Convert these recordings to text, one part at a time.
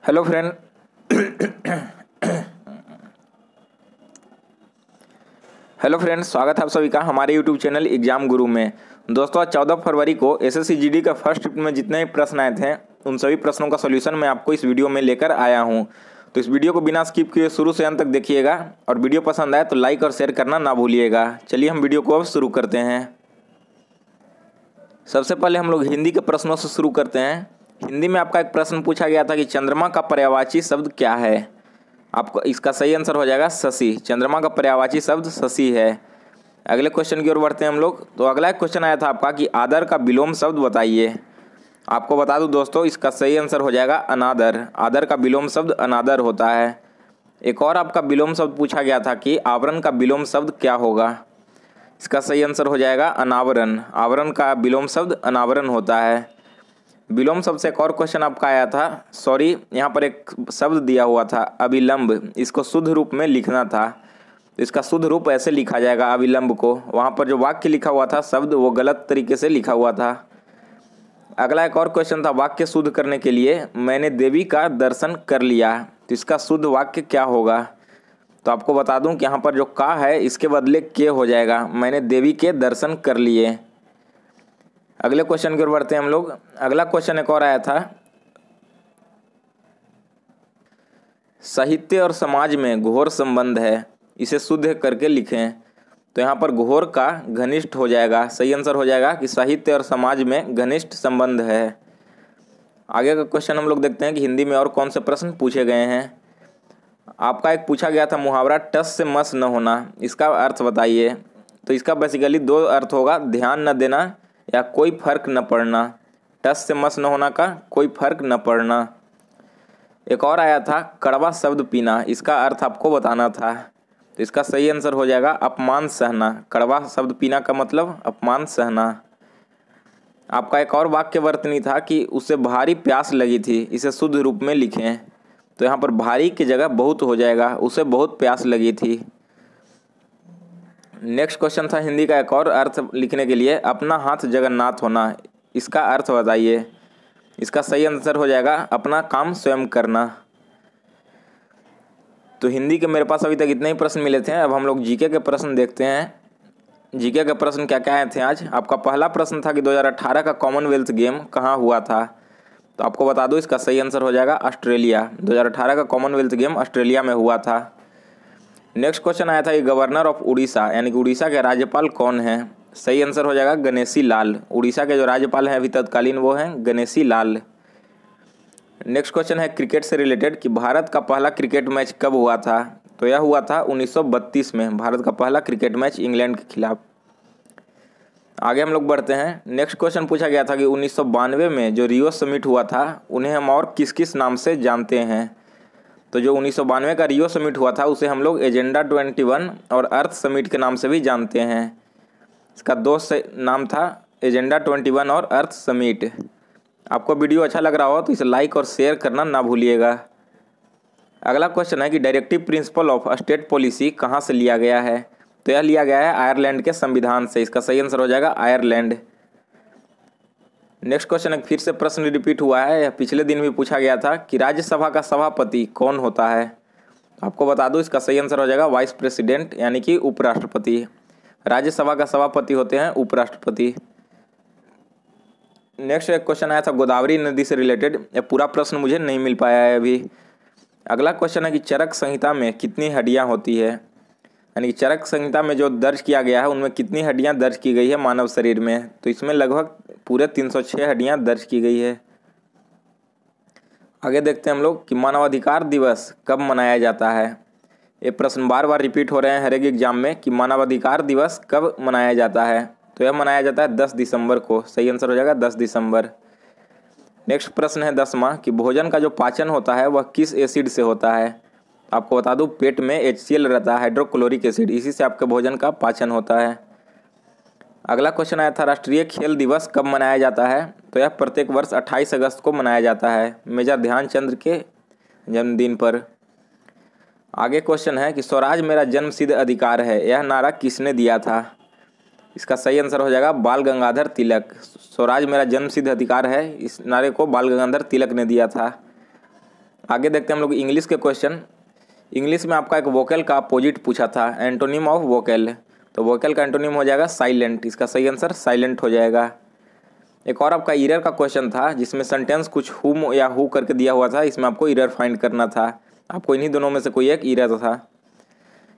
Hello friend hello friends, स्वागत है आप सभी का हमारे यूट्यूब चैनल एग्जाम गुरु में। दोस्तों, आज 14 फरवरी को एसएससी जीडी का फर्स्ट शिफ्ट में जितने भी प्रश्न आए थे उन सभी प्रश्नों का सॉल्यूशन मैं आपको इस वीडियो में लेकर आया हूं। तो इस वीडियो को बिना स्किप किए शुरू से अंत तक देखिएगा और वीडियो पसंद आए तो लाइक और शेयर करना ना भूलिएगा। चलिए हम वीडियो को अब शुरू करते हैं। सबसे पहले हम लोग हिंदी के प्रश्नों से शुरू करते हैं। हिंदी में आपका एक प्रश्न पूछा गया था कि चंद्रमा का पर्यायवाची शब्द क्या है। आपको इसका सही आंसर हो जाएगा शशि। चंद्रमा का पर्यायवाची शब्द शशि है। अगले क्वेश्चन की ओर बढ़ते हैं हम लोग। तो अगला एक क्वेश्चन आया था आपका कि आदर का विलोम शब्द बताइए। आपको बता दूं दोस्तों, इसका सही आंसर हो जाएगा अनादर। आदर का विलोम शब्द अनादर होता है। एक और आपका विलोम शब्द पूछा गया था कि आवरण का विलोम शब्द क्या होगा। इसका सही आंसर हो जाएगा अनावरण। आवरण का विलोम शब्द अनावरण होता है। विलोम शब्द से एक और क्वेश्चन आपका आया था, यहाँ पर एक शब्द दिया हुआ था अविलंब। इसको शुद्ध रूप में लिखना था। इसका शुद्ध रूप ऐसे लिखा जाएगा अविलंब को। वहाँ पर जो वाक्य लिखा हुआ था शब्द वो गलत तरीके से लिखा हुआ था। अगला एक और क्वेश्चन था, वाक्य शुद्ध करने के लिए मैंने देवी का दर्शन कर लिया। तो इसका शुद्ध वाक्य क्या होगा। तो आपको बता दूं कि यहाँ पर जो का है इसके बदले के हो जाएगा। मैंने देवी के दर्शन कर लिए। अगले क्वेश्चन की ओर बढ़ते हैं हम लोग। अगला क्वेश्चन एक और आया था, साहित्य और समाज में घोर संबंध है, इसे शुद्ध करके लिखें। तो यहाँ पर घोर का घनिष्ठ हो जाएगा। सही आंसर हो जाएगा कि साहित्य और समाज में घनिष्ठ संबंध है। आगे का क्वेश्चन हम लोग देखते हैं कि हिंदी में और कौन से प्रश्न पूछे गए हैं। आपका एक पूछा गया था मुहावरा टस से मस न होना, इसका अर्थ बताइए। तो इसका बेसिकली दो अर्थ होगा, ध्यान न देना या कोई फर्क न पड़ना। टस से मस न होना का कोई फर्क न पड़ना। एक और आया था कड़वा शब्द पीना, इसका अर्थ आपको बताना था। तो इसका सही आंसर हो जाएगा अपमान सहना। कड़वा शब्द पीना का मतलब अपमान सहना। आपका एक और वाक्य वर्तनी था कि उसे भारी प्यास लगी थी, इसे शुद्ध रूप में लिखें। तो यहाँ पर भारी की जगह बहुत हो जाएगा, उसे बहुत प्यास लगी थी। नेक्स्ट क्वेश्चन था हिंदी का एक और अर्थ लिखने के लिए, अपना हाथ जगन्नाथ होना, इसका अर्थ बताइए। इसका सही आंसर हो जाएगा अपना काम स्वयं करना। तो हिंदी के मेरे पास अभी तक इतने ही प्रश्न मिले थे। अब हम लोग जीके के प्रश्न देखते हैं। जीके के प्रश्न क्या क्या आए थे आज। आपका पहला प्रश्न था कि 2018 का कॉमनवेल्थ गेम कहाँ हुआ था। तो आपको बता दूं इसका सही आंसर हो जाएगा ऑस्ट्रेलिया। 2018 का कॉमनवेल्थ गेम ऑस्ट्रेलिया में हुआ था। नेक्स्ट क्वेश्चन आया था कि गवर्नर ऑफ उड़ीसा यानी कि उड़ीसा के राज्यपाल कौन हैं। सही आंसर हो जाएगा गणेशी लाल। उड़ीसा के जो राज्यपाल हैं अभी तत्कालीन वो हैं गणेशी लाल। नेक्स्ट क्वेश्चन है क्रिकेट से रिलेटेड कि भारत का पहला क्रिकेट मैच कब हुआ था। तो यह हुआ था 1932 में। भारत का पहला क्रिकेट मैच इंग्लैंड के खिलाफ। आगे हम लोग बढ़ते हैं। नेक्स्ट क्वेश्चन पूछा गया था कि 1992 में जो रियो समिट हुआ था उन्हें हम और किस किस नाम से जानते हैं। तो जो 1992 का रियो समिट हुआ था उसे हम लोग एजेंडा 21 और अर्थ समिट के नाम से भी जानते हैं। इसका दो नाम था, एजेंडा 21 और अर्थ समिट। आपको वीडियो अच्छा लग रहा हो तो इसे लाइक और शेयर करना ना भूलिएगा। अगला क्वेश्चन है कि directive principle of state policy कहाँ से लिया गया है। तो यह लिया गया है आयरलैंड के संविधान से। इसका सही आंसर हो जाएगा आयरलैंड। नेक्स्ट क्वेश्चन एक फिर से प्रश्न रिपीट हुआ है, यह पिछले दिन भी पूछा गया था कि राज्यसभा का सभापति कौन होता है। आपको बता दूं इसका सही आंसर हो जाएगा वाइस प्रेसिडेंट यानी कि उपराष्ट्रपति। राज्यसभा का सभापति होते हैं उपराष्ट्रपति। नेक्स्ट एक क्वेश्चन आया था गोदावरी नदी से रिलेटेड। यह पूरा प्रश्न मुझे नहीं मिल पाया है अभी। अगला क्वेश्चन है कि चरक संहिता में कितनी हड्डियां होती है, यानी कि चरक संहिता में जो दर्ज किया गया है उनमें कितनी हड्डियां दर्ज की गई है मानव शरीर में। तो इसमें लगभग पूरे 306 हड्डियां दर्ज की गई है। आगे देखते हैं हम लोग कि मानवाधिकार दिवस कब मनाया जाता है। ये प्रश्न बार बार रिपीट हो रहे हैं हर एक एग्जाम में कि मानवाधिकार दिवस कब मनाया जाता है। तो यह मनाया जाता है 10 दिसंबर को। सही आंसर हो जाएगा 10 दिसंबर। नेक्स्ट प्रश्न है 10वां कि भोजन का जो पाचन होता है वह किस एसिड से होता है। आपको बता दूं पेट में HCl रहता है, हाइड्रोक्लोरिक एसिड, इसी से आपके भोजन का पाचन होता है। अगला क्वेश्चन आया था राष्ट्रीय खेल दिवस कब मनाया जाता है। तो यह प्रत्येक वर्ष 28 अगस्त को मनाया जाता है, मेजर ध्यानचंद के जन्मदिन पर। आगे क्वेश्चन है कि स्वराज मेरा जन्मसिद्ध अधिकार है, यह नारा किसने दिया था। इसका सही आंसर हो जाएगा बाल गंगाधर तिलक। स्वराज मेरा जन्मसिद्ध अधिकार है, इस नारे को बाल गंगाधर तिलक ने दिया था। आगे देखते हैं हम लोग इंग्लिश के क्वेश्चन। इंग्लिश में आपका एक वोकल का अपोजिट पूछा था, एंटोनिम ऑफ वोकल। तो वोकल का एंटोनिम हो जाएगा साइलेंट। इसका सही आंसर साइलेंट हो जाएगा। एक और आपका ईरर का क्वेश्चन था जिसमें सेंटेंस कुछ हुम या हु करके दिया हुआ था, इसमें आपको ईरर फाइंड करना था। आपको इन्हीं दोनों में से कोई एक ईरर था।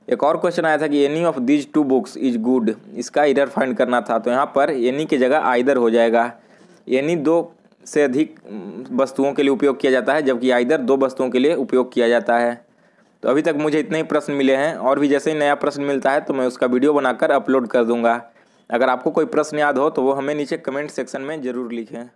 एक और क्वेश्चन आया था कि any of these two books is good, इसका ईरर फाइंड करना था। तो यहाँ पर एनी की जगह आइदर हो जाएगा। एनी दो से अधिक वस्तुओं के लिए उपयोग किया जाता है, जबकि आइदर दो वस्तुओं के लिए उपयोग किया जाता है। तो अभी तक मुझे इतने ही प्रश्न मिले हैं, और भी जैसे ही नया प्रश्न मिलता है तो मैं उसका वीडियो बनाकर अपलोड कर दूंगा। अगर आपको कोई प्रश्न याद हो तो वो हमें नीचे कमेंट सेक्शन में ज़रूर लिखें।